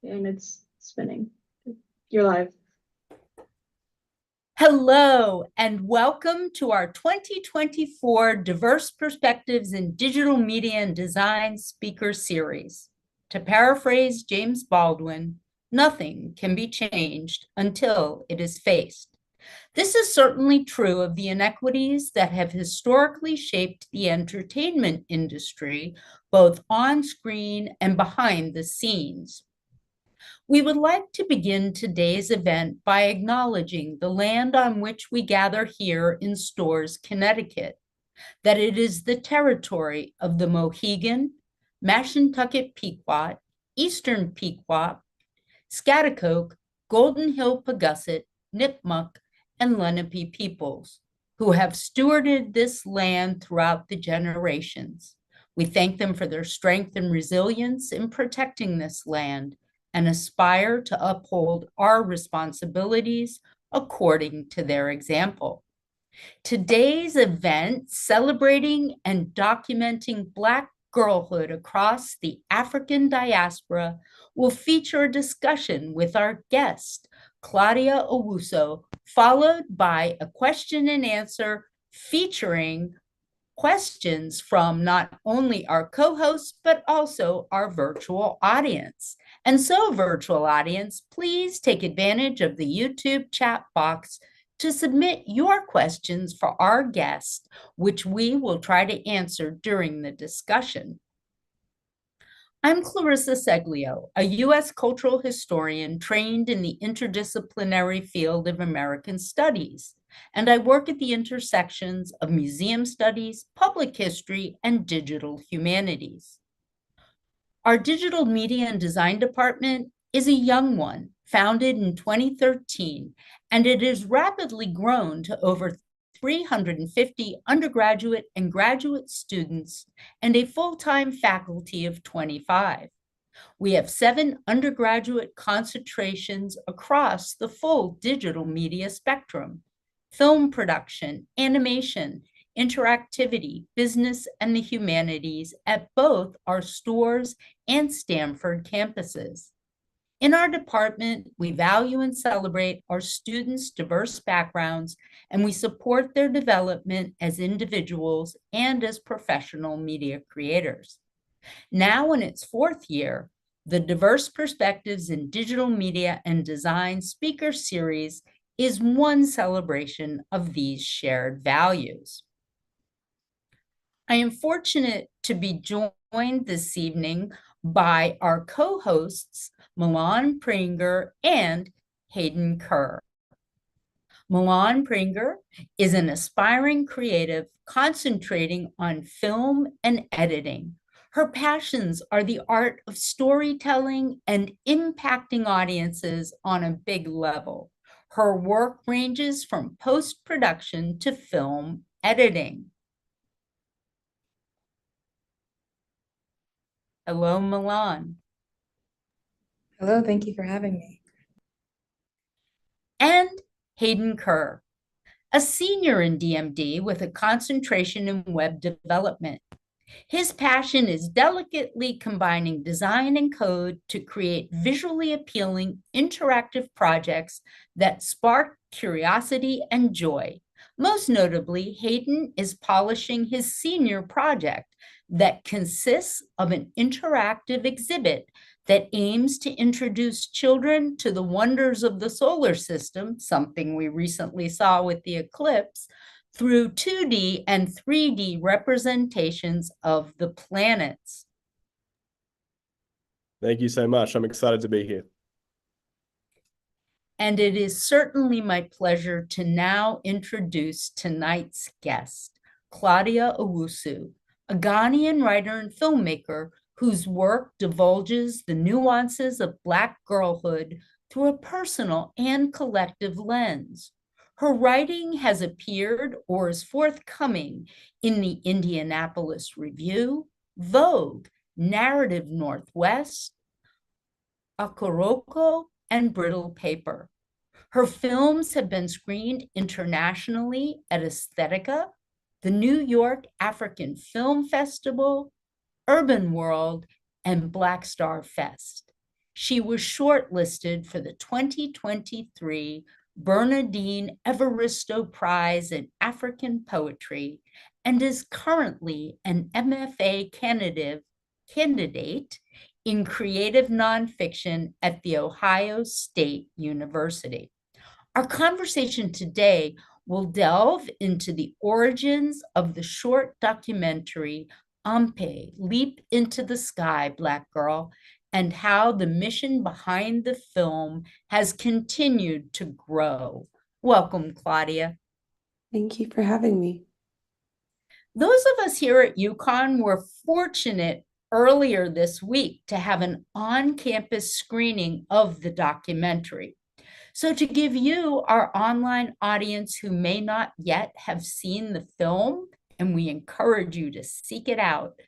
And it's spinning. You're live. Hello, and welcome to our 2024 Diverse Perspectives in Digital Media and Design Speaker Series. To paraphrase James Baldwin, nothing can be changed until it is faced. This is certainly true of the inequities that have historically shaped the entertainment industry, both on screen and behind the scenes. We would like to begin today's event by acknowledging the land on which we gather here in Storrs, Connecticut, that it is the territory of the Mohegan, Mashantucket Pequot, Eastern Pequot, Schaghticoke, Golden Hill Pagusset, Nipmuc, and Lenape peoples, who have stewarded this land throughout the generations. We thank them for their strength and resilience in protecting this land and aspire to uphold our responsibilities according to their example. Today's event, celebrating and documenting Black girlhood across the African diaspora, will feature a discussion with our guest, Claudia Owusu, followed by a question and answer featuring questions from not only our co-hosts, but also our virtual audience. And so, virtual audience, please take advantage of the YouTube chat box to submit your questions for our guest, which we will try to answer during the discussion. I'm Clarissa Seglio, a U.S. cultural historian trained in the interdisciplinary field of American Studies, and I work at the intersections of museum studies, public history, and digital humanities. Our digital media and design department is a young one, founded in 2013, and it has rapidly grown to over 350 undergraduate and graduate students and a full-time faculty of 25. We have 7 undergraduate concentrations across the full digital media spectrum: film production, animation, interactivity, business, and the humanities at both our Storrs and Stanford campuses. In our department, we value and celebrate our students' diverse backgrounds, and we support their development as individuals and as professional media creators. Now in its 4th year, the Diverse Perspectives in Digital Media and Design Speaker Series is one celebration of these shared values. I am fortunate to be joined this evening by our co-hosts, Milan Pringer and Hayden Kerr. Milan Pringer is an aspiring creative concentrating on film and editing. Her passions are the art of storytelling and impacting audiences on a big level. Her work ranges from post-production to film editing. Hello, Milan. Hello, thank you for having me. And Hayden Kerr, a senior in DMD with a concentration in web development. His passion is delicately combining design and code to create visually appealing, interactive projects that spark curiosity and joy. Most notably, Hayden is polishing his senior project that consists of an interactive exhibit that aims to introduce children to the wonders of the solar system, something we recently saw with the eclipse, through 2D and 3D representations of the planets. Thank you so much. I'm excited to be here. And it is certainly my pleasure to now introduce tonight's guest, Claudia Owusu, a Ghanaian writer and filmmaker whose work divulges the nuances of Black girlhood through a personal and collective lens. Her writing has appeared or is forthcoming in the Indianapolis Review, Vogue, Narrative Northwest, Akoroko, and Brittle Paper. Her films have been screened internationally at Aesthetica, the New York African Film Festival, Urban World, and Black Star Fest. She was shortlisted for the 2023 Bernardine Evaristo Prize in African Poetry and is currently an MFA candidate in creative nonfiction at The Ohio State University. Our conversation today will delve into the origins of the short documentary Ampe, Leap into the Sky, Black Girl, and how the mission behind the film has continued to grow. Welcome, Claudia. Thank you for having me. Those of us here at UConn were fortunate earlier this week to have an on-campus screening of the documentary. So to give you, our online audience who may not yet have seen the film, and we encourage you to seek it out,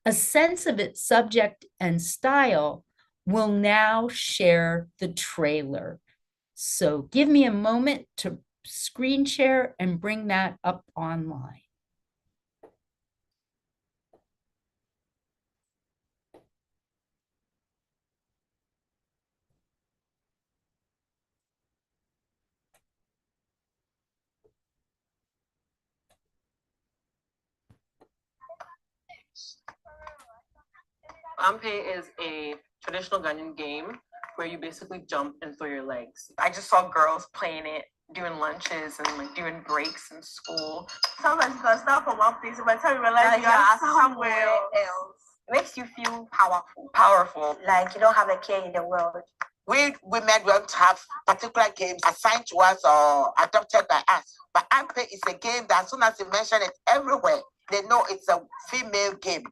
a sense of its subject and style, we'll now share the trailer. So give me a moment to screen share and bring that up online. Ampe is a traditional Ghanaian game where you basically jump and throw your legs. I just saw girls playing it during lunches and like during breaks in school. Sometimes you can start from one place, but by the time you realize you are somewhere else. It makes you feel powerful. Like you don't have a care in the world. We women don't have particular games assigned to us or adopted by us. But Ampe is a game that as soon as you mention it everywhere, they know it's a female game.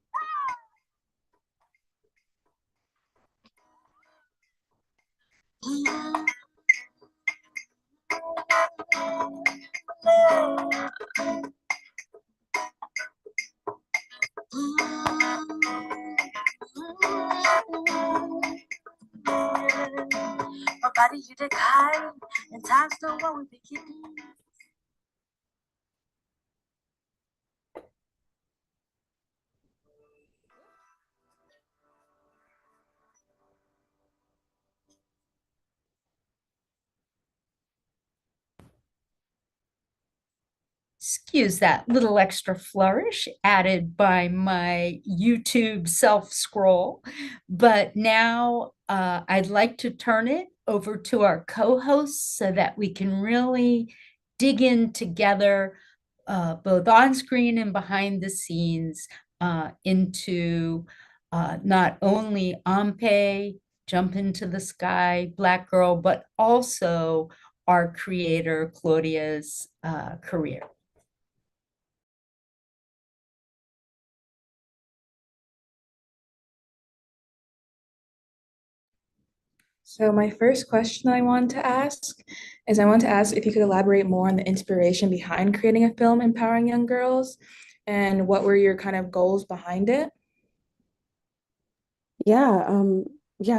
My body you the kind, and time's the one we begin. Excuse that little extra flourish added by my YouTube self-scroll. But now I'd like to turn it over to our co-hosts so that we can really dig in together, both on screen and behind the scenes, into not only Ampe, Jump into the Sky, Black Girl, but also our creator, Claudia's career. So my first question I want to ask if you could elaborate more on the inspiration behind creating a film empowering young girls, and what were your kind of goals behind it? Yeah,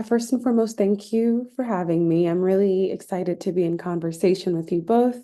first and foremost, thank you for having me. I'm really excited to be in conversation with you both.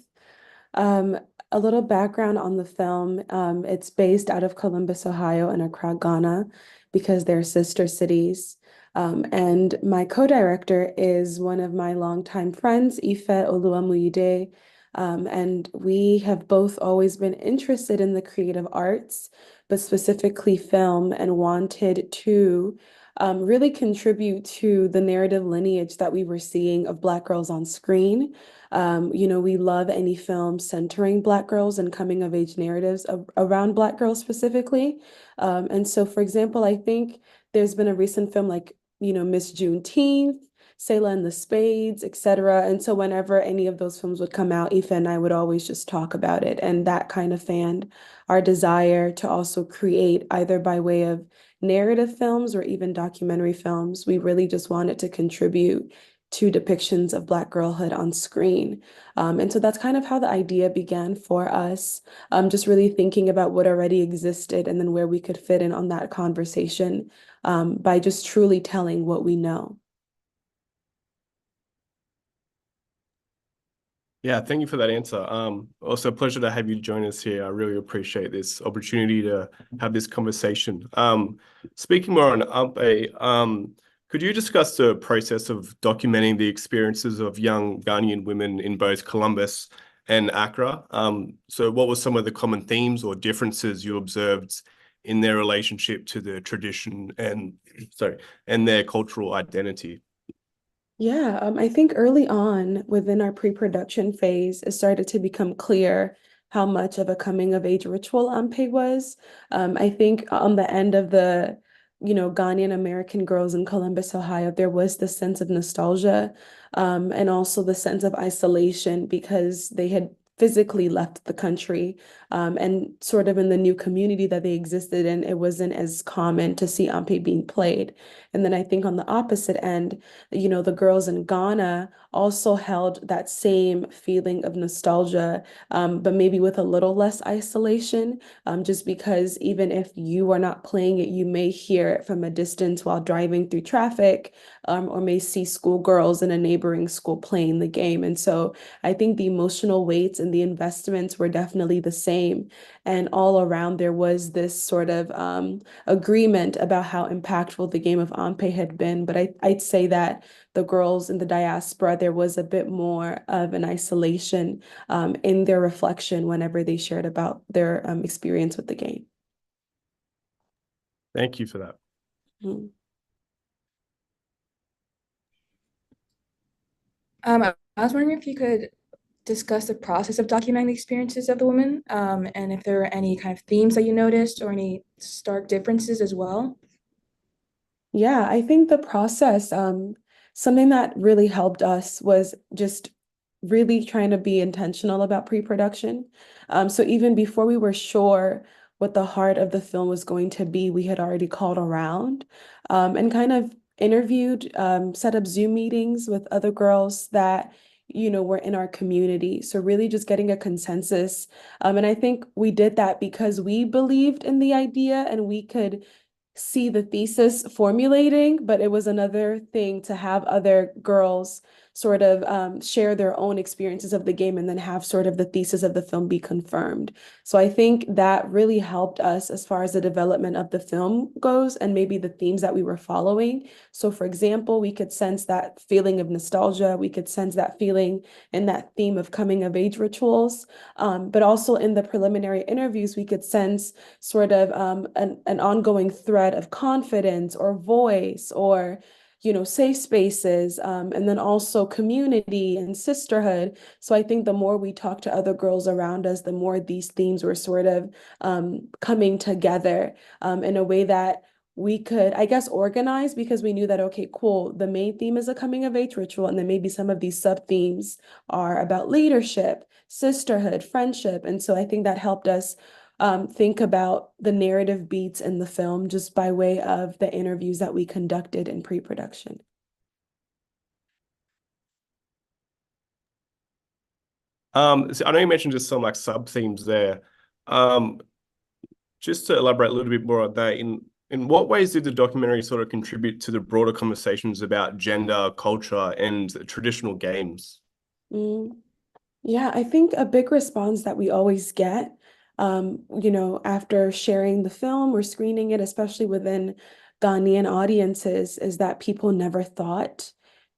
A little background on the film. It's based out of Columbus, Ohio, and Accra, Ghana, because they're sister cities. And my co-director is one of my longtime friends, Ife Oluwamuyide. And we have both always been interested in the creative arts, but specifically film, and wanted to really contribute to the narrative lineage that we were seeing of Black girls on screen. We love any film centering Black girls and coming of age narratives around Black girls specifically. And so, for example, I think there's been a recent film like, Miss Juneteenth, Selah and the Spades, etc. And so whenever any of those films would come out, Ife and I would always just talk about it. And that kind of fanned our desire to also create, either by way of narrative films or even documentary films. We really just wanted to contribute to depictions of Black girlhood on screen. And so that's kind of how the idea began for us, just really thinking about what already existed and then where we could fit in on that conversation by just truly telling what we know. Yeah, thank you for that answer. Also a pleasure to have you join us here. I really appreciate this opportunity to have this conversation. Speaking more on Ampe, Could you discuss the process of documenting the experiences of young Ghanaian women in both Columbus and Accra? So what were some of the common themes or differences you observed in their relationship to the tradition and their cultural identity? Yeah, I think early on within our pre-production phase, it started to become clear how much of a coming of age ritual Ampe was. I think on the end of the, Ghanaian American girls in Columbus, Ohio, there was this sense of nostalgia, and also the sense of isolation because they had physically left the country, and sort of in the new community that they existed in, it wasn't as common to see Ampe being played. And then I think on the opposite end, the girls in Ghana also held that same feeling of nostalgia, but maybe with a little less isolation, just because even if you are not playing it, you may hear it from a distance while driving through traffic, or may see schoolgirls in a neighboring school playing the game. And so I think the emotional weights and the investments were definitely the same. And all around, there was this sort of agreement about how impactful the game of Ampe had been. But I'd say that the girls in the diaspora, there was a bit more of an isolation in their reflection whenever they shared about their experience with the game. Thank you for that. Mm-hmm. I was wondering if you could discuss the process of documenting the experiences of the women, and if there were any kind of themes that you noticed or any stark differences as well. Yeah, I think the process, something that really helped us was just really trying to be intentional about pre-production. So even before we were sure what the heart of the film was going to be, we had already called around, and kind of interviewed, set up Zoom meetings with other girls that, were in our community. So really just getting a consensus. And I think we did that because we believed in the idea and we could see the thesis formulating, but it was another thing to have other girls sort of share their own experiences of the game and then have sort of the thesis of the film be confirmed. So I think that really helped us as far as the development of the film goes and maybe the themes that we were following. So for example, we could sense that feeling of nostalgia, we could sense that feeling and that theme of coming of age rituals, but also in the preliminary interviews, we could sense sort of an ongoing thread of confidence or voice or safe spaces, and then also community and sisterhood. So I think the more we talk to other girls around us, the more these themes were sort of coming together in a way that we could, I guess, organize because we knew that, okay, cool, the main theme is a coming of age ritual, and then maybe some of these sub themes are about leadership, sisterhood, friendship. And so I think that helped us think about the narrative beats in the film just by way of the interviews that we conducted in pre-production. So I know you mentioned just some like sub themes there. Just to elaborate a little bit more on that, in what ways did the documentary sort of contribute to the broader conversations about gender, culture, and traditional games? Yeah, I think a big response that we always get, after sharing the film or screening it, especially within Ghanaian audiences, is that people never thought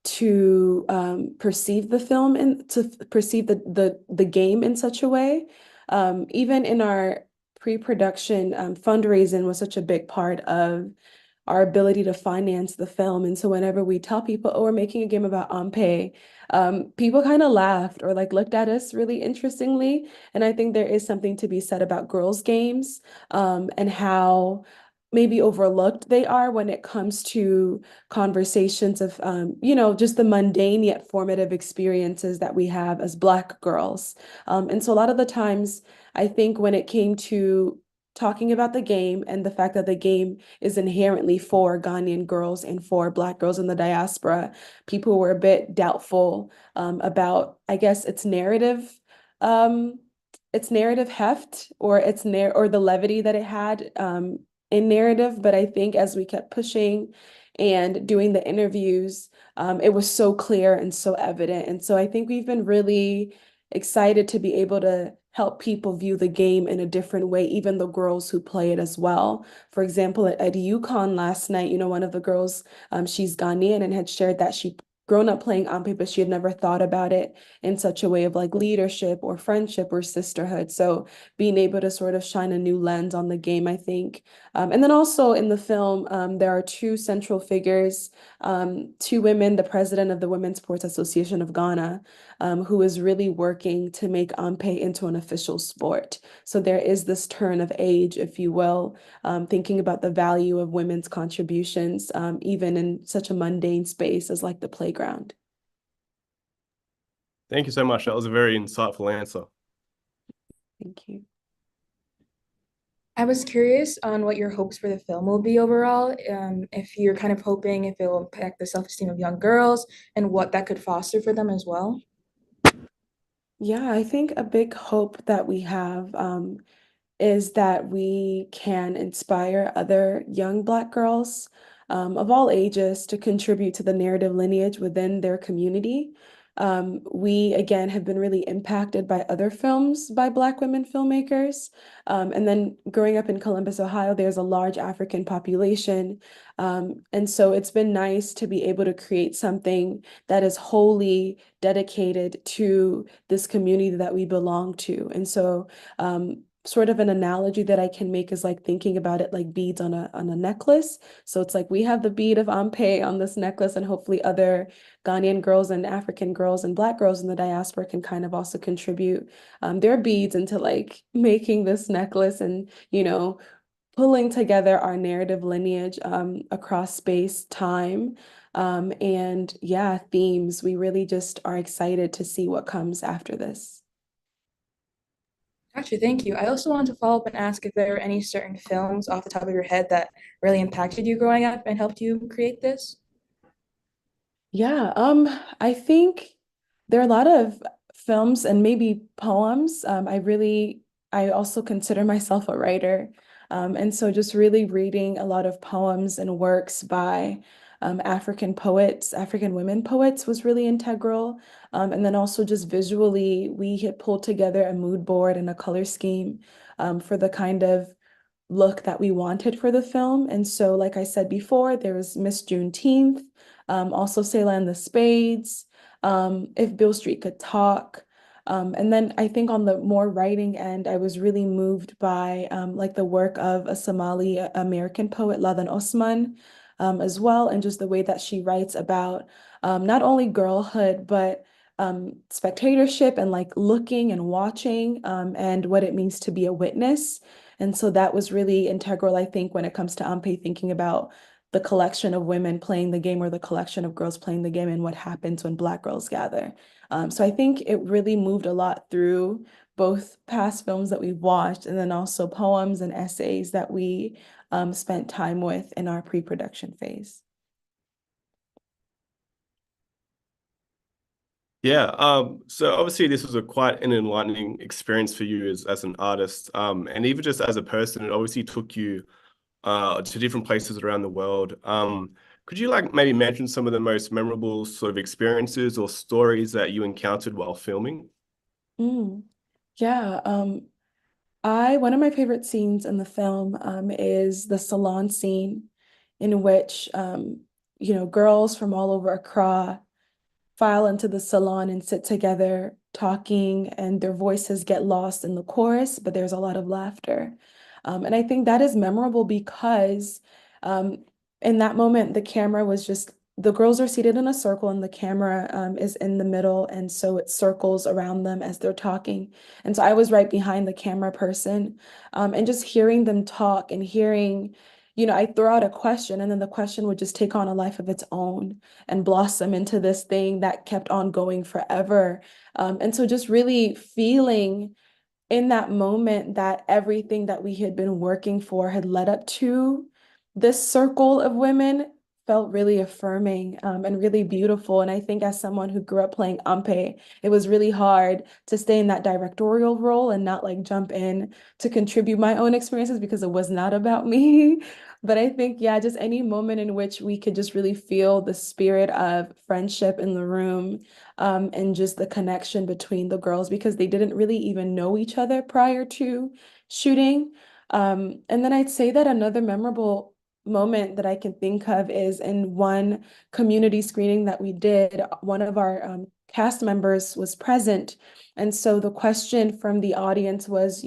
to perceive the film and to perceive the game in such a way. Even in our pre-production, fundraising was such a big part of our ability to finance the film. And so whenever we tell people, oh, we're making a game about Ampe, people kind of laughed or like looked at us really interestingly. And I think there is something to be said about girls' games, and how maybe overlooked they are when it comes to conversations of, just the mundane yet formative experiences that we have as Black girls. And so a lot of the times, I think when it came to talking about the game and the fact that the game is inherently for Ghanaian girls and for Black girls in the diaspora, people were a bit doubtful about, I guess, its narrative heft or or the levity that it had in narrative. But I think as we kept pushing and doing the interviews, it was so clear and so evident. And so I think we've been really excited to be able to help people view the game in a different way, even the girls who play it as well. For example, at UConn last night, one of the girls, she's Ghanaian and had shared that she grown up playing Ampe, but she had never thought about it in such a way of like leadership or friendship or sisterhood. So being able to sort of shine a new lens on the game, I think. And then also in the film, there are two central figures, two women, the president of the Women's Sports Association of Ghana, who is really working to make Ampe into an official sport. So there is this turn of age, if you will, thinking about the value of women's contributions, even in such a mundane space as like the playground. Thank you so much. That was a very insightful answer. Thank you. I was curious on what your hopes for the film will be overall, if you're kind of hoping if it will impact the self-esteem of young girls and what that could foster for them as well. Yeah, I think a big hope that we have is that we can inspire other young Black girls of all ages to contribute to the narrative lineage within their community. We, again, have been really impacted by other films by Black women filmmakers. And then growing up in Columbus, Ohio, there's a large African population. And so it's been nice to be able to create something that is wholly dedicated to this community that we belong to. And so sort of an analogy that I can make is like thinking about it like beads on a necklace. So it's like we have the bead of Ampe on this necklace, and hopefully other Ghanaian girls and African girls and Black girls in the diaspora can kind of also contribute their beads into like making this necklace and, pulling together our narrative lineage across space, time, and yeah, themes. We really just are excited to see what comes after this. Gotcha, thank you. I also wanted to follow up and ask if there are any certain films off the top of your head that really impacted you growing up and helped you create this. Yeah, I think there are a lot of films and maybe poems. I also consider myself a writer. And so just really reading a lot of poems and works by African poets, African women poets was really integral. And then also just visually, we had pulled together a mood board and a color scheme for the kind of look that we wanted for the film. And so, like I said before, there was Miss Juneteenth, also Selah and the Spades, If Beale Street Could Talk. And then I think on the more writing end, I was really moved by like the work of a Somali American poet, Ladan Osman, as well, and just the way that she writes about not only girlhood, but spectatorship and like looking and watching and what it means to be a witness. And so that was really integral, I think, when it comes to Ampe, thinking about the collection of women playing the game or the collection of girls playing the game and what happens when Black girls gather. So I think it really moved a lot through both past films that we've watched and then also poems and essays that we spent time with in our pre-production phase. Yeah, so obviously this was quite an enlightening experience for you as an artist, and even just as a person. It obviously took you to different places around the world. Could you like maybe mention some of the most memorable sort of experiences or stories that you encountered while filming? Yeah, one of my favorite scenes in the film is the salon scene in which girls from all over Accra file into the salon and sit together talking, and their voices get lost in the chorus, but there's a lot of laughter. And I think that is memorable because in that moment, the girls are seated in a circle and the camera is in the middle. And so it circles around them as they're talking. And so I was right behind the camera person and just hearing them talk and hearing, I throw out a question and then the question would just take on a life of its own and blossom into this thing that kept on going forever. And so just really feeling in that moment that everything that we had been working for had led up to this circle of women felt really affirming and really beautiful. And I think as someone who grew up playing Ampe, it was really hard to stay in that directorial role and not like jump in to contribute my own experiences because it was not about me. But I think, yeah, just any moment in which we could just really feel the spirit of friendship in the room, and just the connection between the girls because they didn't really even know each other prior to shooting. And then I'd say that another memorable moment that I can think of is in one community screening that we did, one of our cast members was present. And so the question from the audience was,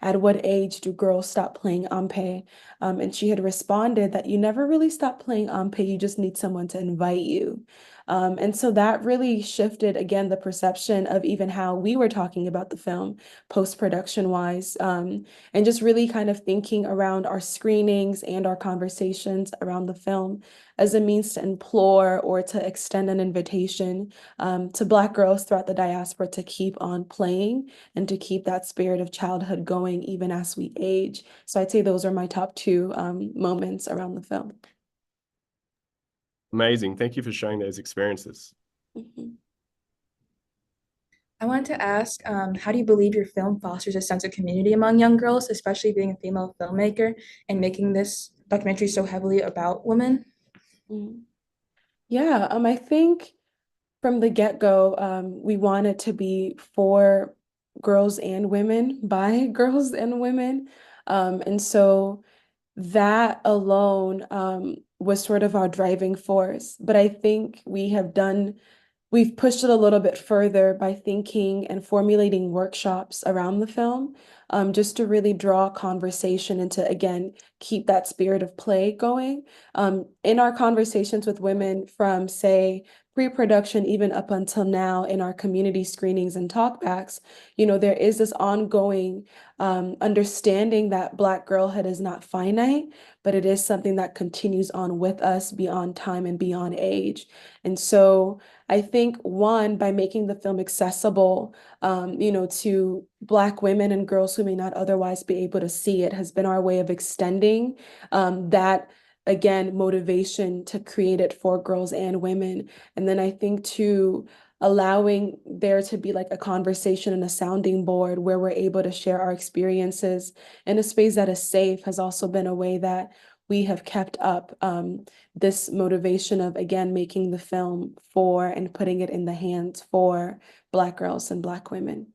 at what age do girls stop playing Ampe? And she had responded that you never really stop playing Ampe, you just need someone to invite you. And so that really shifted, again, the perception of even how we were talking about the film post-production wise, and just really kind of thinking around our screenings and our conversations around the film as a means to implore or to extend an invitation to Black girls throughout the diaspora to keep on playing and to keep that spirit of childhood going even as we age. So I'd say those are my top two moments around the film. Amazing. Thank you for sharing those experiences. I wanted to ask, how do you believe your film fosters a sense of community among young girls, especially being a female filmmaker and making this documentary so heavily about women? Yeah, I think from the get-go, we want it to be for girls and women by girls and women. And so that alone was sort of our driving force. But I think we've pushed it a little bit further by thinking and formulating workshops around the film, just to really draw conversation and to, again, keep that spirit of play going. In our conversations with women from, say, pre-production, even up until now in our community screenings and talkbacks, there is this ongoing understanding that Black girlhood is not finite, but it is something that continues on with us beyond time and beyond age. And so I think, one, by making the film accessible, to Black women and girls who may not otherwise be able to see it, has been our way of extending that, again, motivation to create it for girls and women. And then I think, too, allowing there to be like a conversation and a sounding board where we're able to share our experiences in a space that is safe has also been a way that we have kept up this motivation of, again, making the film for and putting it in the hands for Black girls and Black women.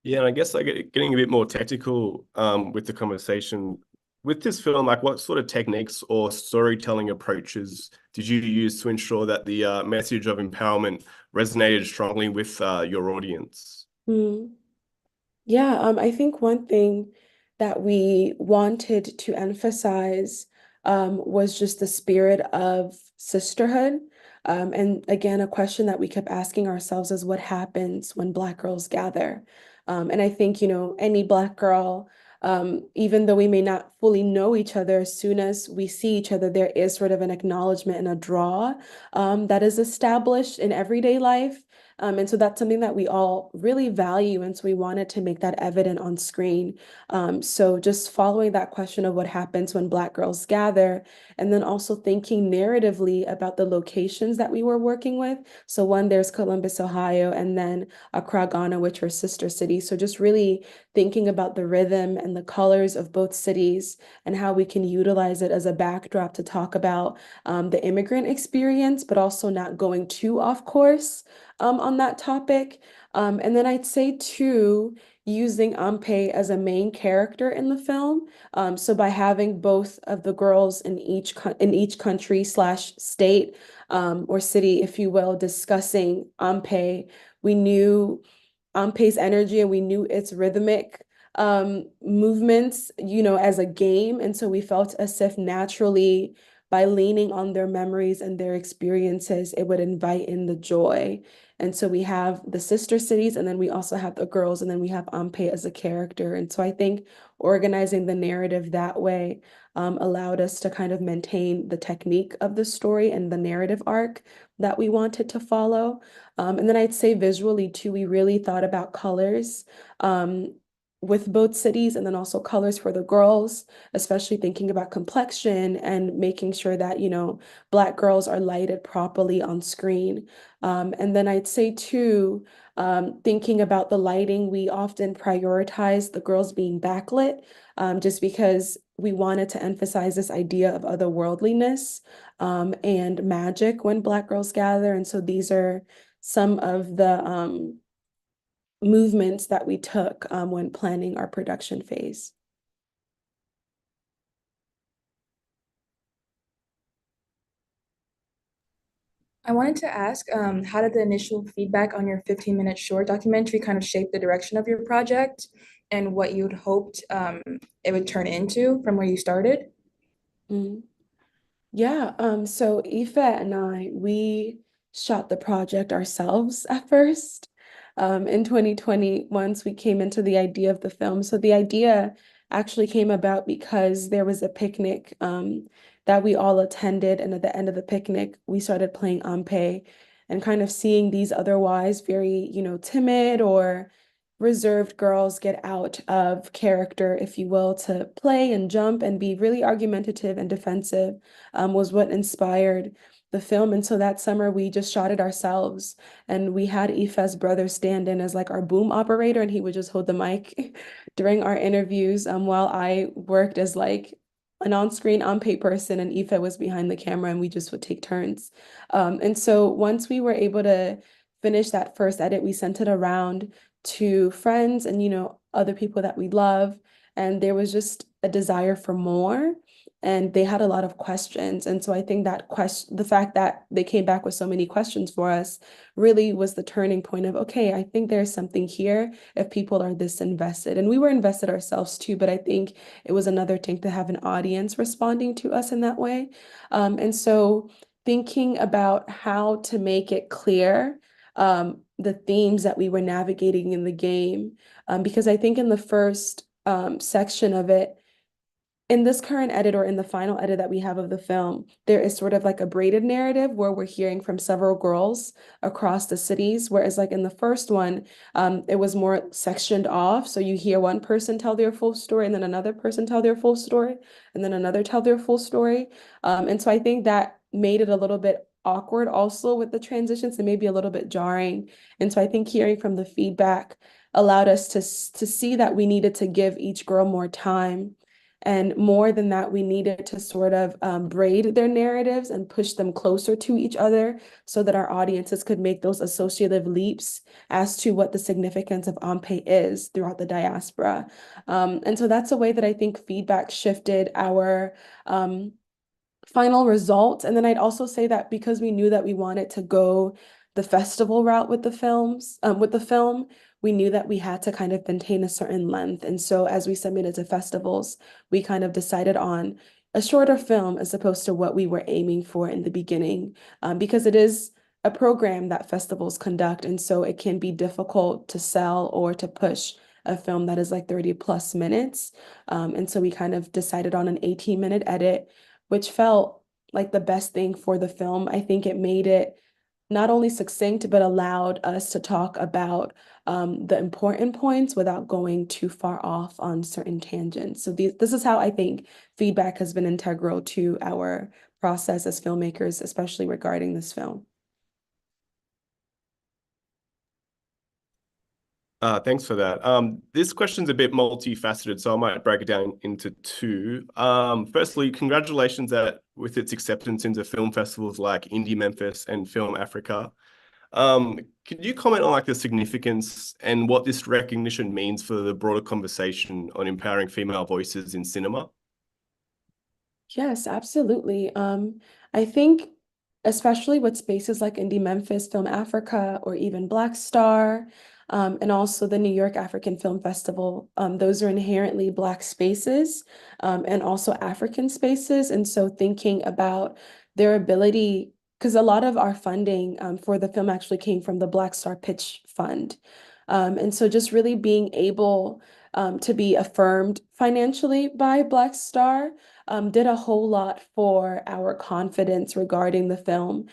Yeah, and I guess getting a bit more technical with the conversation. With this film, like what sort of techniques or storytelling approaches did you use to ensure that the message of empowerment resonated strongly with your audience? Yeah, I think one thing that we wanted to emphasize was just the spirit of sisterhood. And again, a question that we kept asking ourselves is what happens when Black girls gather? And I think, any Black girl, even though we may not fully know each other, as soon as we see each other, there is sort of an acknowledgement and a draw that is established in everyday life. And so that's something that we all really value. And so we wanted to make that evident on screen. So just following that question of what happens when Black girls gather, and then also thinking narratively about the locations that we were working with. So one, there's Columbus, Ohio, and then Accra, Ghana, which are sister cities. So just really thinking about the rhythm and the colors of both cities and how we can utilize it as a backdrop to talk about the immigrant experience, but also not going too off course on that topic. And then I'd say, too, using Ampe as a main character in the film. So by having both of the girls in each country / state or city, if you will, discussing Ampe, we knew Ampe's energy and we knew its rhythmic movements, as a game. And so we felt as if naturally, by leaning on their memories and their experiences, it would invite in the joy. And so we have the sister cities, and then we also have the girls, and then we have Ampe as a character. And so I think organizing the narrative that way allowed us to kind of maintain the technique of the story and the narrative arc that we wanted to follow. And then I'd say visually too, we really thought about colors with both cities, and then also colors for the girls, especially thinking about complexion and making sure that, Black girls are lighted properly on screen. And then I'd say too, Thinking about the lighting, we often prioritize the girls being backlit, just because we wanted to emphasize this idea of otherworldliness and magic when Black girls gather. And so these are some of the movements that we took when planning our production phase. I wanted to ask, how did the initial feedback on your 15-minute short documentary kind of shape the direction of your project and what you'd hoped it would turn into from where you started? Mm. Yeah, so Aoife and I, we shot the project ourselves at first. In 2020, once we came into the idea of the film. So the idea actually came about because there was a picnic that we all attended, and at the end of the picnic, we started playing Ampe and kind of seeing these otherwise very, timid or reserved girls get out of character, if you will, to play and jump and be really argumentative and defensive, was what inspired the film. And so that summer we just shot it ourselves, and we had Aoife's brother stand in as like our boom operator, and he would just hold the mic during our interviews, while I worked as like an on-screen on-pay person, and Aoife was behind the camera, and we just would take turns. And so once we were able to finish that first edit, we sent it around to friends and, other people that we love. And there was just a desire for more. And they had a lot of questions. And so I think that the fact that they came back with so many questions for us really was the turning point of, okay, I think there's something here if people are this invested. And we were invested ourselves too, but I think it was another thing to have an audience responding to us in that way. And so thinking about how to make it clear the themes that we were navigating in the game. Because I think in the first section of it, in this current edit or in the final edit that we have of the film, there is sort of like a braided narrative where we're hearing from several girls across the cities. Whereas like in the first one, it was more sectioned off. So you hear one person tell their full story, and then another person tell their full story, and then another tell their full story. And so I think that made it a little bit awkward also with the transitions, and maybe a little bit jarring. And so I think hearing from the feedback allowed us to see that we needed to give each girl more time. And more than that, we needed to sort of braid their narratives and push them closer to each other so that our audiences could make those associative leaps as to what the significance of Ampe is throughout the diaspora. And so that's a way that I think feedback shifted our final result. And then I'd also say that because we knew that we wanted to go the festival route with the film, we knew that we had to kind of maintain a certain length. And so as we submitted to festivals, we kind of decided on a shorter film as opposed to what we were aiming for in the beginning, because it is a program that festivals conduct. And so it can be difficult to sell or to push a film that is like 30 plus minutes. And so we kind of decided on an 18-minute edit, which felt like the best thing for the film. I think it made it not only succinct, but allowed us to talk about the important points without going too far off on certain tangents. So this is how I think feedback has been integral to our process as filmmakers, especially regarding this film. Thanks for that. This question's a bit multifaceted, so I might break it down into two. Firstly, congratulations with its acceptance into film festivals like Indie Memphis and Film Africa. Could you comment on like the significance and what this recognition means for the broader conversation on empowering female voices in cinema? Yes, absolutely. I think especially with spaces like Indie Memphis, Film Africa, or even Black Star, and also the New York African Film Festival, those are inherently Black spaces, and also African spaces. And so thinking about their ability, because a lot of our funding for the film actually came from the Black Star Pitch Fund. And so just really being able to be affirmed financially by Black Star did a whole lot for our confidence regarding the film.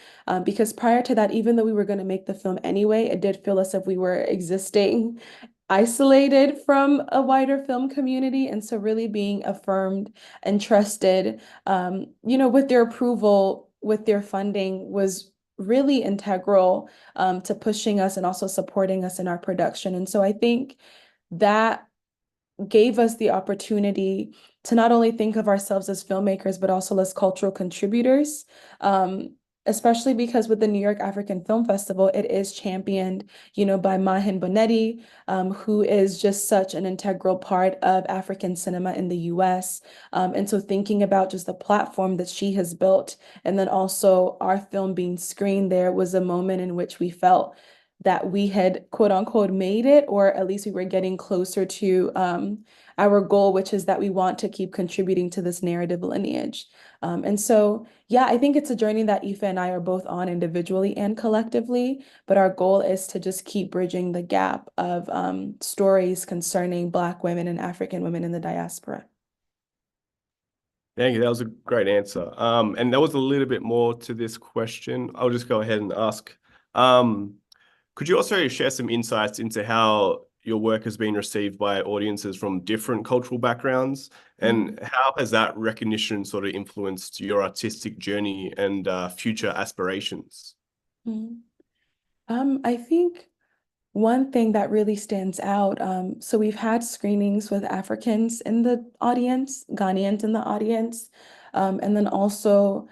Because prior to that, even though we were going to make the film anyway, it did feel as if we were existing isolated from a wider film community. And so really being affirmed and trusted, with their approval, with their funding was really integral to pushing us and also supporting us in our production. And so I think that gave us the opportunity to not only think of ourselves as filmmakers, but also as cultural contributors. Especially because with the New York African Film Festival, it is championed, by Mahin Bonetti, who is just such an integral part of African cinema in the US. And so thinking about just the platform that she has built, and then also our film being screened there, was a moment in which we felt that we had quote unquote made it, or at least we were getting closer to our goal, which is that we want to keep contributing to this narrative lineage. And so, yeah, I think it's a journey that Aoife and I are both on individually and collectively, but our goal is to just keep bridging the gap of stories concerning Black women and African women in the diaspora. Thank you. That was a great answer. And there was a little bit more to this question. I'll just go ahead and ask. Could you also share some insights into how your work has been received by audiences from different cultural backgrounds, and how has that recognition sort of influenced your artistic journey and future aspirations? I think one thing that really stands out, so we've had screenings with Africans in the audience, Ghanaians in the audience, and then also,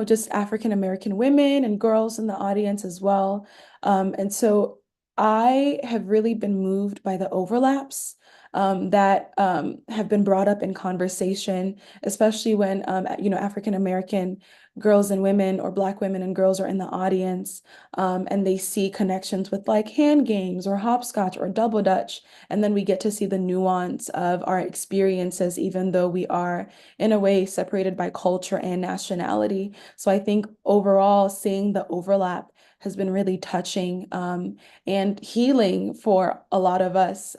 just African American women and girls in the audience as well. And so I have really been moved by the overlaps that have been brought up in conversation, especially when, African American girls and women, or Black women and girls, are in the audience, and they see connections with like hand games or hopscotch or double dutch. And then we get to see the nuance of our experiences, even though we are in a way separated by culture and nationality. So I think overall, seeing the overlap has been really touching and healing for a lot of us.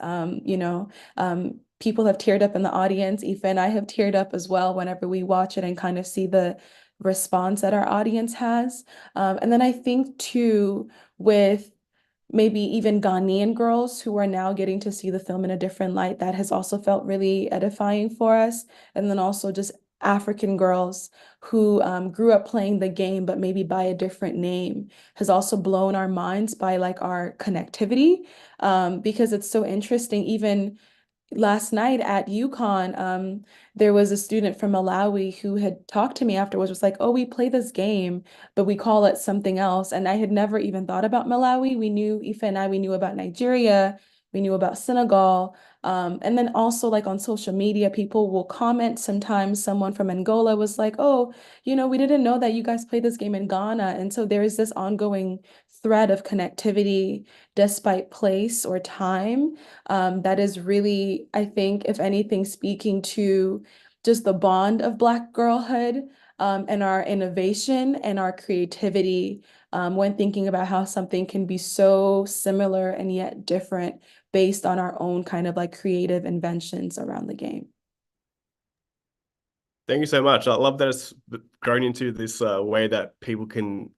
People have teared up in the audience. Aoife and I have teared up as well whenever we watch it and kind of see the response that our audience has. And then I think too, with maybe even Ghanaian girls who are now getting to see the film in a different light, that has also felt really edifying for us. And then also just African girls who grew up playing the game, but maybe by a different name, has also blown our minds by like our connectivity, because it's so interesting. Even last night at UConn, there was a student from Malawi who had talked to me afterwards, was like, oh, we play this game, but we call it something else. And I had never even thought about Malawi. We knew, Aoife and I, we knew about Nigeria, we knew about Senegal. And then also like on social media, people will comment. Sometimes someone from Angola was like, oh, we didn't know that you guys play this game in Ghana. And so there is this ongoing thread of connectivity despite place or time, that is really, I think, if anything, speaking to just the bond of Black girlhood, and our innovation and our creativity, when thinking about how something can be so similar and yet different based on our own kind of like creative inventions around the game. Thank you so much. I love that it's grown into this way that people can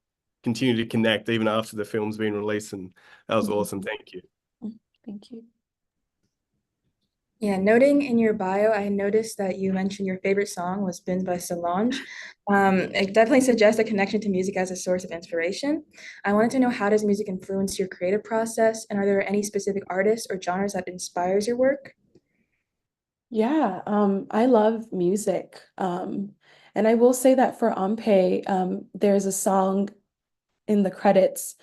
continue to connect even after the film's been released, and that was awesome. Thank you. Thank you. Yeah, noting in your bio, I noticed that you mentioned your favorite song was Bins by Solange. It definitely suggests a connection to music as a source of inspiration. I wanted to know, how does music influence your creative process? And are there any specific artists or genres that inspires your work? Yeah, I love music. And I will say that for Ampe, there's a song in the credits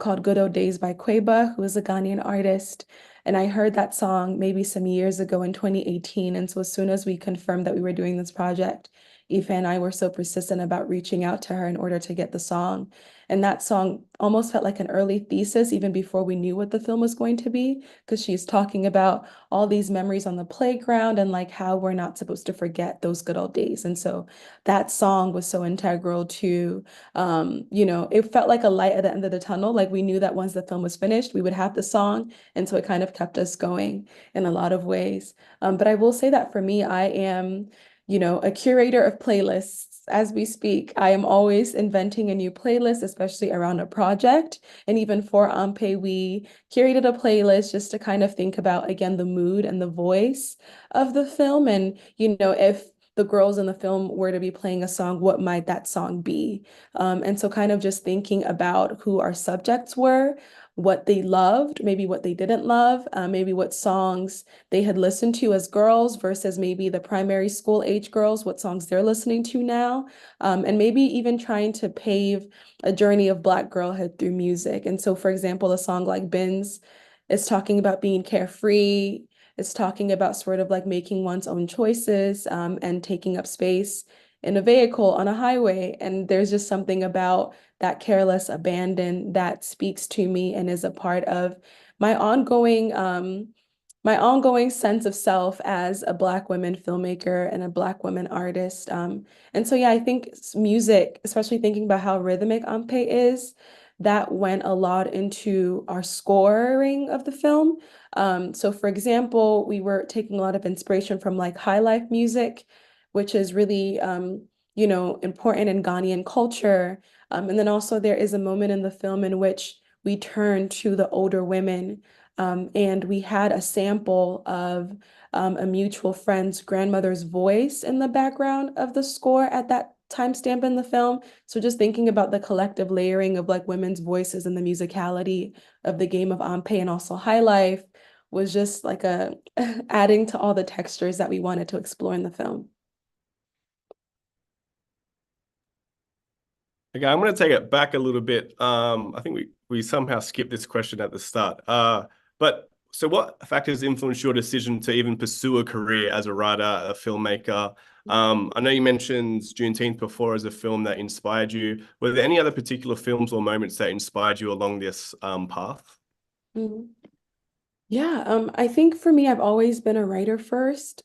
called Good Old Days by Queba, who is a Ghanaian artist. And I heard that song maybe some years ago in 2018. And so as soon as we confirmed that we were doing this project, Aoife and I were so persistent about reaching out to her in order to get the song. And that song almost felt like an early thesis, even before we knew what the film was going to be, because she's talking about all these memories on the playground and like how we're not supposed to forget those good old days. And so that song was so integral to, it felt like a light at the end of the tunnel. Like we knew that once the film was finished, we would have the song. And so it kind of kept us going in a lot of ways. But I will say that for me, I am, a curator of playlists. As we speak, I am always inventing a new playlist, especially around a project. And even for Ampe, we curated a playlist just to kind of think about, again, the mood and the voice of the film. And, if the girls in the film were to be playing a song, what might that song be? And so kind of just thinking about who our subjects were, what they loved, maybe what they didn't love, maybe what songs they had listened to as girls versus maybe the primary school age girls, what songs they're listening to now, and maybe even trying to pave a journey of Black girlhood through music. And so, for example, a song like Bins is talking about being carefree. It's talking about sort of like making one's own choices, and taking up space in a vehicle on a highway. And there's just something about that careless abandon that speaks to me and is a part of my ongoing sense of self as a Black woman filmmaker and a Black woman artist. And so, yeah, I think music, especially thinking about how rhythmic Ampe is, that went a lot into our scoring of the film. So for example, we were taking a lot of inspiration from like high life music, which is really, important in Ghanaian culture. And then also there is a moment in the film in which we turn to the older women, and we had a sample of a mutual friend's grandmother's voice in the background of the score at that timestamp in the film. So just thinking about the collective layering of like women's voices and the musicality of the game of Ampe and also High Life was just like a adding to all the textures that we wanted to explore in the film. Okay, I'm going to take it back a little bit. I think we somehow skipped this question at the start. But so what factors influenced your decision to even pursue a career as a writer, a filmmaker? I know you mentioned Juneteenth before as a film that inspired you. Were there any other particular films or moments that inspired you along this path? Mhm. Yeah, I think for me, I've always been a writer first.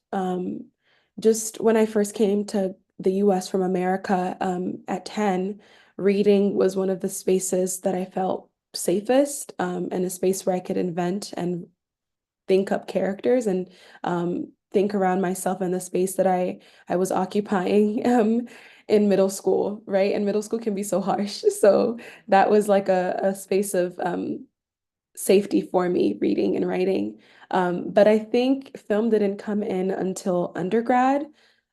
Just when I first came to the US from America, at 10, reading was one of the spaces that I felt safest, and a space where I could invent and think up characters and think around myself in the space that I was occupying in middle school, right? And middle school can be so harsh. So that was like a space of safety for me, reading and writing. But I think film didn't come in until undergrad.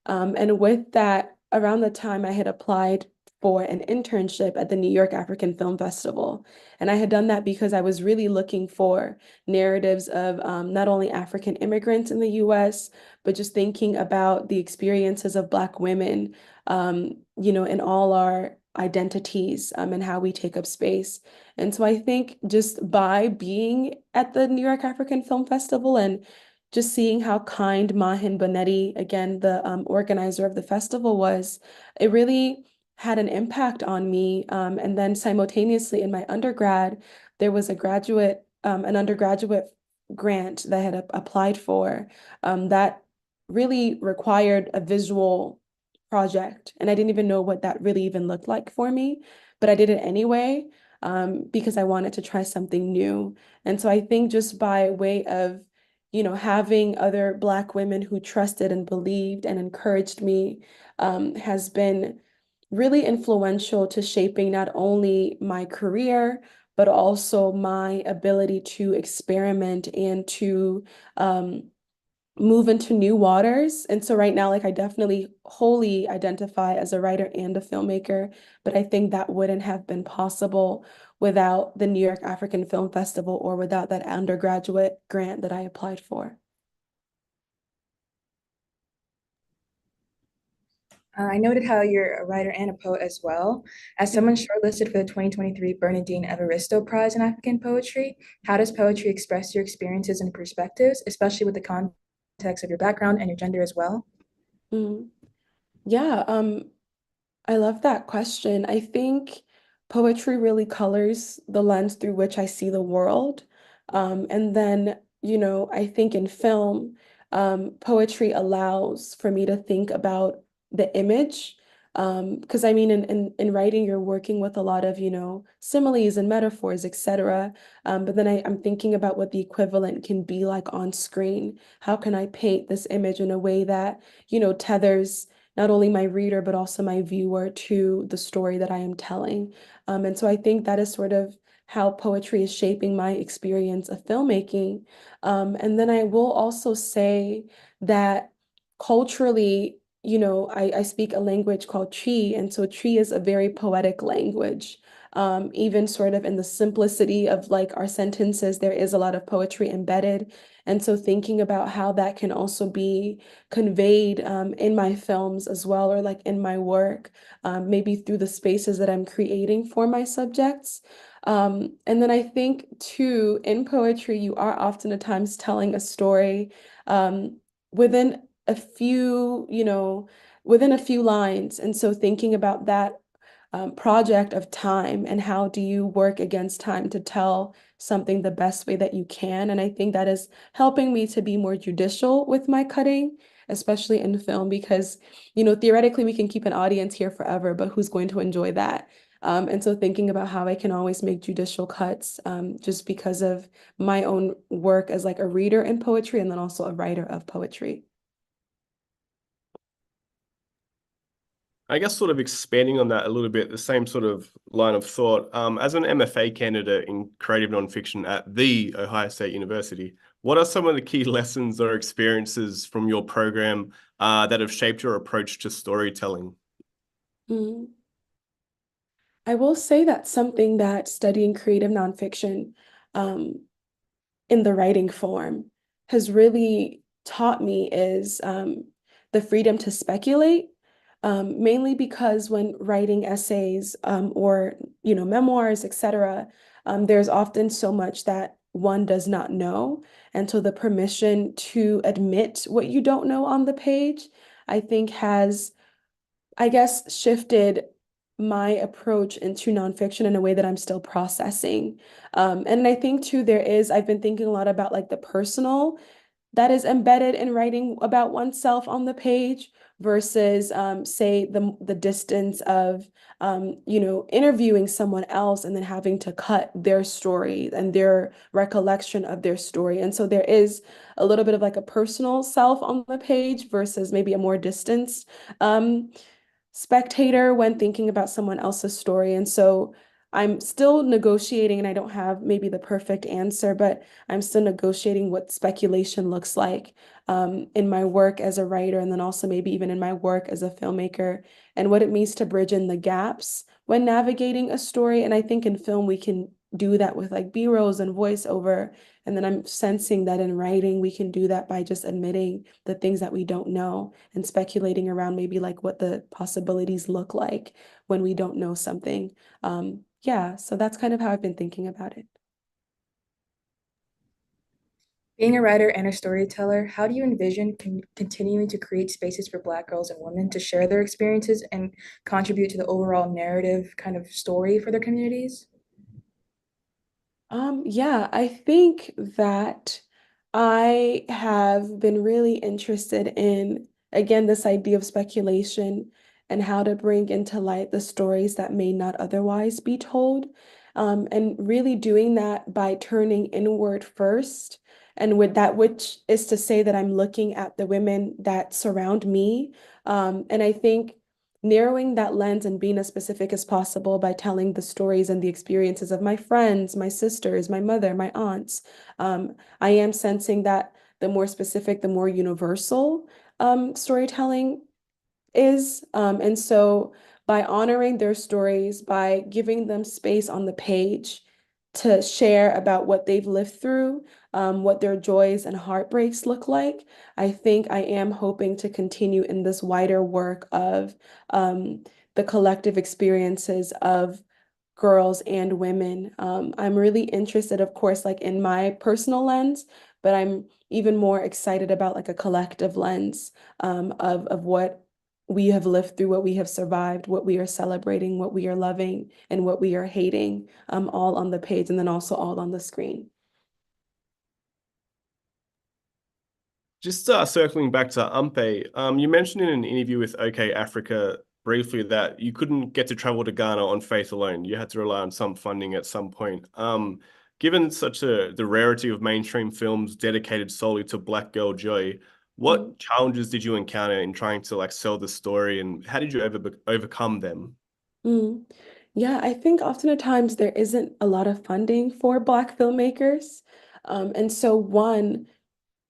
And with that, around the time I had applied for an internship at the New York African Film Festival. And I had done that because I was really looking for narratives of not only African immigrants in the US, but just thinking about the experiences of Black women, in all our identities, and how we take up space. And so I think just by being at the New York African Film Festival and just seeing how kind Mahin Bonetti, again, the organizer of the festival was, it really had an impact on me. And then simultaneously in my undergrad, there was an undergraduate grant that I had applied for, that really required a visual project. And I didn't even know what that really even looked like for me, but I did it anyway, because I wanted to try something new. And so I think just by way of, having other Black women who trusted and believed and encouraged me, has been really influential to shaping not only my career, but also my ability to experiment and to move into new waters. And so right now, like I definitely wholly identify as a writer and a filmmaker, but I think that wouldn't have been possible without the New York African Film Festival or without that undergraduate grant that I applied for. I noted how you're a writer and a poet as well. As someone shortlisted for the 2023 Bernardine Evaristo Prize in African Poetry, how does poetry express your experiences and perspectives, especially with the context of your background and your gender as well? Mm. Yeah, I love that question. I think poetry really colors the lens through which I see the world. And then, I think in film, poetry allows for me to think about the image. Because I mean, in writing, you're working with a lot of, similes and metaphors, etc. But then I'm thinking about what the equivalent can be like on screen. How can I paint this image in a way that, tethers not only my reader, but also my viewer to the story that I am telling. And so I think that is sort of how poetry is shaping my experience of filmmaking. And then I will also say that culturally, I speak a language called Tree, and so Tree is a very poetic language. Even sort of in the simplicity of like our sentences, there is a lot of poetry embedded. And so thinking about how that can also be conveyed in my films as well, or like in my work, maybe through the spaces that I'm creating for my subjects. And then I think too, in poetry, you are often at times telling a story within a few, within a few lines. And so thinking about that project of time and how do you work against time to tell something the best way that you can. And I think that is helping me to be more judicial with my cutting, especially in film, because, theoretically we can keep an audience here forever, but who's going to enjoy that? And so thinking about how I can always make judicial cuts just because of my own work as like a reader in poetry and then also a writer of poetry. I guess sort of expanding on that a little bit, the same sort of line of thought. As an MFA candidate in creative nonfiction at the Ohio State University, what are some of the key lessons or experiences from your program that have shaped your approach to storytelling? I will say that something that studying creative nonfiction in the writing form has really taught me is the freedom to speculate. Mainly because when writing essays or memoirs, etc., there's often so much that one does not know. And so the permission to admit what you don't know on the page, I think has, I guess, shifted my approach into nonfiction in a way that I'm still processing. And I think too, I've been thinking a lot about like the personal that is embedded in writing about oneself on the page versus say the distance of interviewing someone else and then having to cut their story and their recollection of their story. And so there is a little bit of like a personal self on the page versus maybe a more distanced spectator when thinking about someone else's story. And so I'm still negotiating, and I don't have maybe the perfect answer, but I'm still negotiating what speculation looks like in my work as a writer, and then also maybe even in my work as a filmmaker, and what it means to bridge in the gaps when navigating a story. And I think in film, we can do that with like B-rolls and voiceover. And then I'm sensing that in writing, we can do that by just admitting the things that we don't know and speculating around maybe like what the possibilities look like when we don't know something. Yeah, so that's kind of how I've been thinking about it. Being a writer and a storyteller, how do you envision continuing to create spaces for Black girls and women to share their experiences and contribute to the overall narrative kind of story for their communities? Yeah, I think that I have been really interested in, again, this idea of speculation and how to bring into light the stories that may not otherwise be told. And really doing that by turning inward first. And with that, which is to say that I'm looking at the women that surround me. And I think narrowing that lens and being as specific as possible by telling the stories and the experiences of my friends, my sisters, my mother, my aunts. I am sensing that the more specific, the more universal storytelling is. And so by honoring their stories, by giving them space on the page to share about what they've lived through, what their joys and heartbreaks look like, I think I am hoping to continue in this wider work of the collective experiences of girls and women. I'm really interested, of course, like in my personal lens, but I'm even more excited about like a collective lens of what we have lived through, what we have survived, what we are celebrating, what we are loving, and what we are hating, all on the page and then also all on the screen. Just circling back to Ampe, you mentioned in an interview with OK Africa briefly that you couldn't get to travel to Ghana on faith alone. You had to rely on some funding at some point. Given the rarity of mainstream films dedicated solely to Black girl joy, what challenges did you encounter in trying to like sell the story, and how did you overcome them? Yeah, I think oftentimes there isn't a lot of funding for Black filmmakers. And so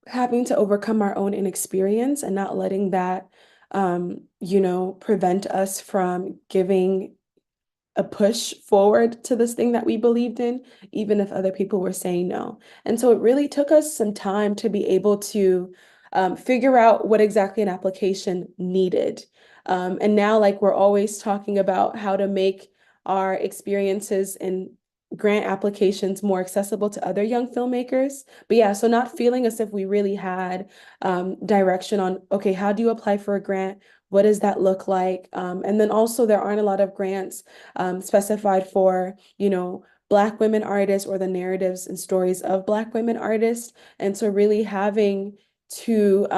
having to overcome our own inexperience and not letting that prevent us from giving a push forward to this thing that we believed in, even if other people were saying no. And so it really took us some time to be able to figure out what exactly an application needed. And now, like, we're always talking about how to make our experiences in grant applications more accessible to other young filmmakers. But yeah, so not feeling as if we really had direction on, okay, how do you apply for a grant? What does that look like? And then also there aren't a lot of grants specified for, Black women artists or the narratives and stories of Black women artists. And so really having to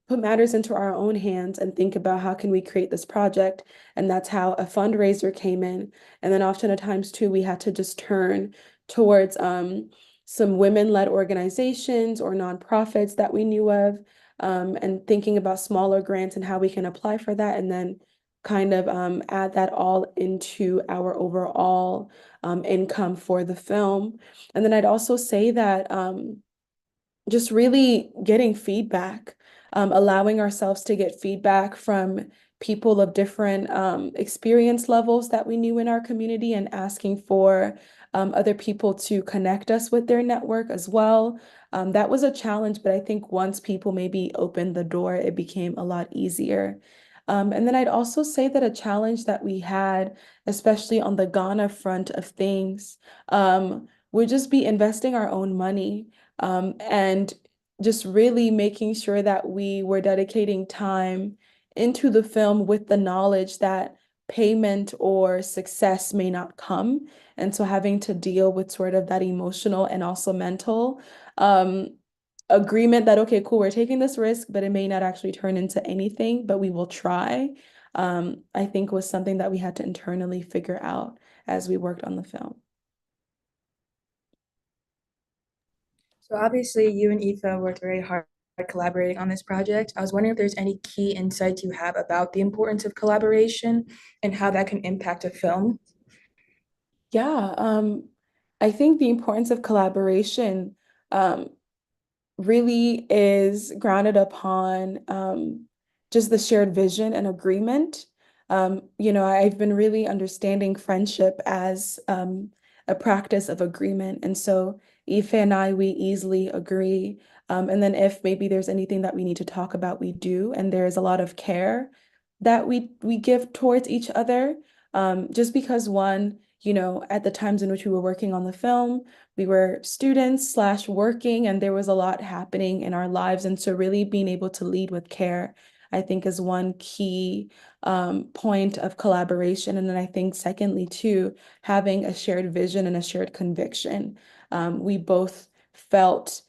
put matters into our own hands and think about how can we create this project. And that's how a fundraiser came in. And then often at times too, we had to just turn towards some women-led organizations or nonprofits that we knew of, and thinking about smaller grants and how we can apply for that, and then kind of add that all into our overall income for the film. And then I'd also say that just really getting feedback, allowing ourselves to get feedback from people of different experience levels that we knew in our community, and asking for other people to connect us with their network as well. That was a challenge, but I think once people maybe opened the door, it became a lot easier. And then I'd also say that a challenge that we had, especially on the Ghana front of things, would just be investing our own money, and just really making sure that we were dedicating time into the film with the knowledge that payment or success may not come. And so having to deal with sort of that emotional and also mental agreement that, okay, cool, we're taking this risk, but it may not actually turn into anything, but we will try, I think was something that we had to internally figure out as we worked on the film. So obviously you and Aoife worked very hard collaborating on this project. I was wondering if there's any key insights you have about the importance of collaboration and how that can impact a film. Yeah, I think the importance of collaboration really is grounded upon just the shared vision and agreement. I've been really understanding friendship as a practice of agreement. And so Ife and I, we easily agree. And then if maybe there's anything that we need to talk about, we do. And there's a lot of care that we give towards each other. Just because one, at the times in which we were working on the film, we were students / working, and there was a lot happening in our lives. And so really being able to lead with care, I think, is one key point of collaboration. And then I think secondly, too, having a shared vision and a shared conviction. We both felt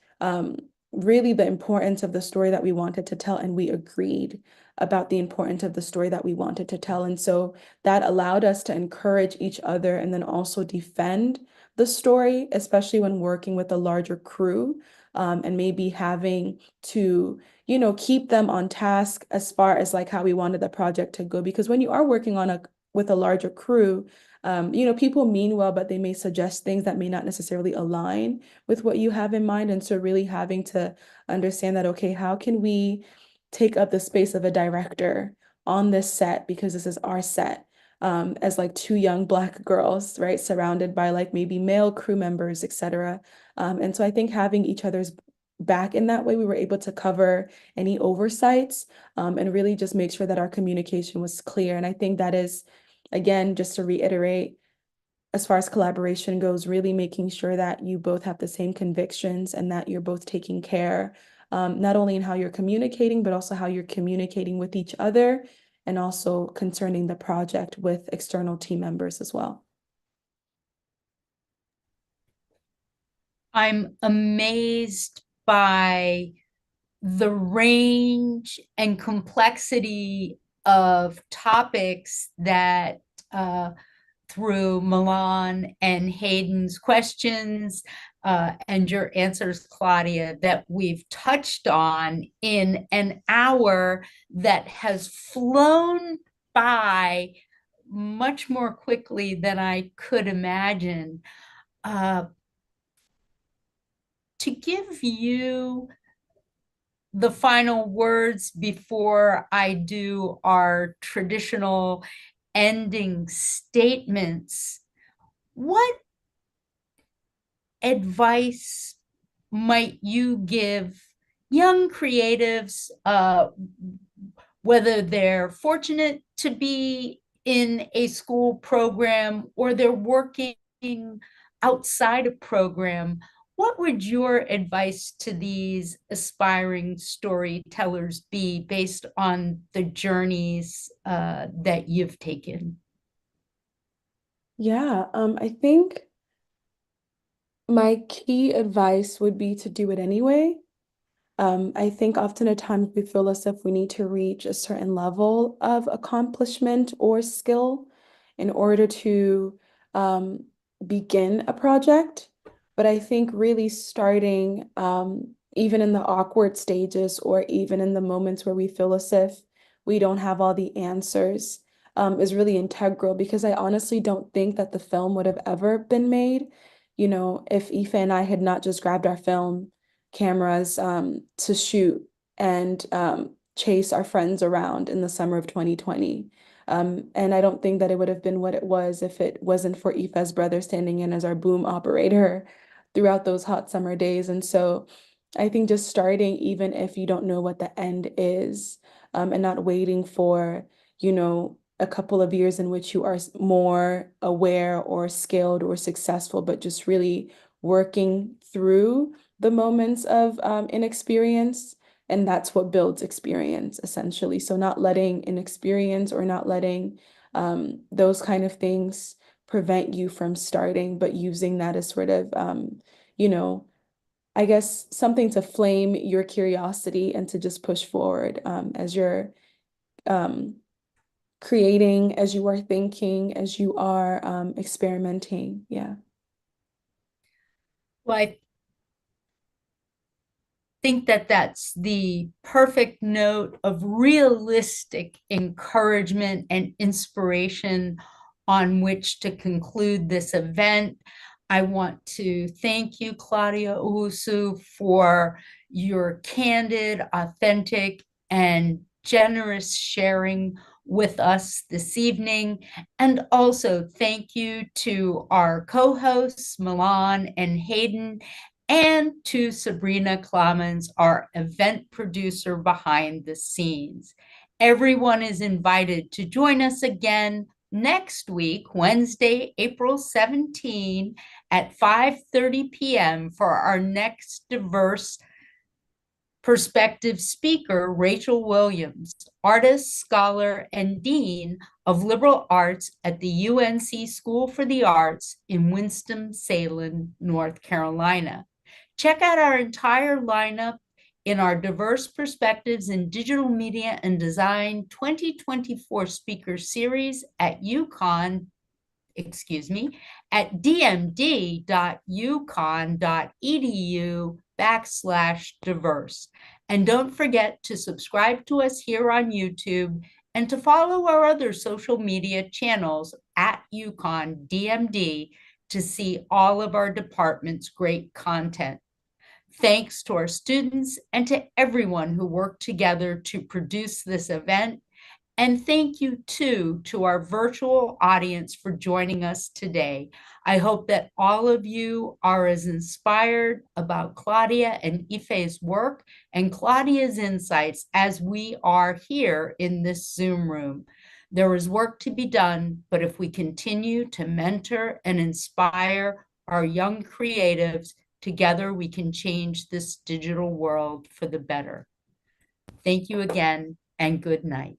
really the importance of the story that we wanted to tell, and we agreed about the importance of the story that we wanted to tell. And so that allowed us to encourage each other and then also defend the story, especially when working with a larger crew, and maybe having to, keep them on task as far as like how we wanted the project to go. Because when you are working with a larger crew, people mean well, but they may suggest things that may not necessarily align with what you have in mind. And so really having to understand that, okay, how can we take up the space of a director on this set, because this is our set, as like two young Black girls, right, surrounded by like maybe male crew members, etc. And so I think having each other's back in that way, we were able to cover any oversights, and really just make sure that our communication was clear. And I think that is, again, just to reiterate, as far as collaboration goes, really making sure that you both have the same convictions and that you're both taking care, not only in how you're communicating, but also how you're communicating with each other, and also concerning the project with external team members as well. I'm amazed by the range and complexity of topics that through Milan and Hayden's questions and your answers, Claudia, that we've touched on in an hour that has flown by much more quickly than I could imagine. To give you the final words before I do our traditional ending statements, what advice might you give young creatives, whether they're fortunate to be in a school program or they're working outside a program? What would your advice to these aspiring storytellers be based on the journeys that you've taken? Yeah, I think my key advice would be to do it anyway. I think often at times we feel as if we need to reach a certain level of accomplishment or skill in order to begin a project. But I think really starting, even in the awkward stages or even in the moments where we feel as if we don't have all the answers, is really integral, because I honestly don't think that the film would have ever been made, if Aoife and I had not just grabbed our film cameras to shoot and chase our friends around in the summer of 2020. And I don't think that it would have been what it was if it wasn't for Aoife's brother standing in as our boom operator throughout those hot summer days. And so I think just starting, even if you don't know what the end is, and not waiting for, a couple of years in which you are more aware or skilled or successful, but just really working through the moments of inexperience. And that's what builds experience, essentially. So not letting inexperience or not letting those kind of things prevent you from starting, but using that as sort of, I guess, something to flame your curiosity and to just push forward as you're creating, as you are thinking, as you are experimenting. Yeah. Well, I think that that's the perfect note of realistic encouragement and inspiration on which to conclude this event. I want to thank you, Claudia Owusu, for your candid, authentic, and generous sharing with us this evening. And also thank you to our co-hosts, Milan and Hayden, and to Sabrina Clemens, our event producer behind the scenes. Everyone is invited to join us again next week, Wednesday, April 17, at 5:30 p.m. for our next diverse perspective speaker, Rachel Williams, artist, scholar, and dean of liberal arts at the UNC School for the Arts in Winston-Salem, North Carolina. Check out our entire lineup in our Diverse Perspectives in Digital Media and Design 2024 speaker series at UConn, at dmd.uconn.edu/diverse. And don't forget to subscribe to us here on YouTube and to follow our other social media channels at UConn DMD to see all of our department's great content. Thanks to our students and to everyone who worked together to produce this event. And thank you too to our virtual audience for joining us today. I hope that all of you are as inspired about Claudia and Aoife's work and Claudia's insights as we are here in this Zoom room. There is work to be done, but if we continue to mentor and inspire our young creatives, together we can change this digital world for the better. Thank you again, and good night.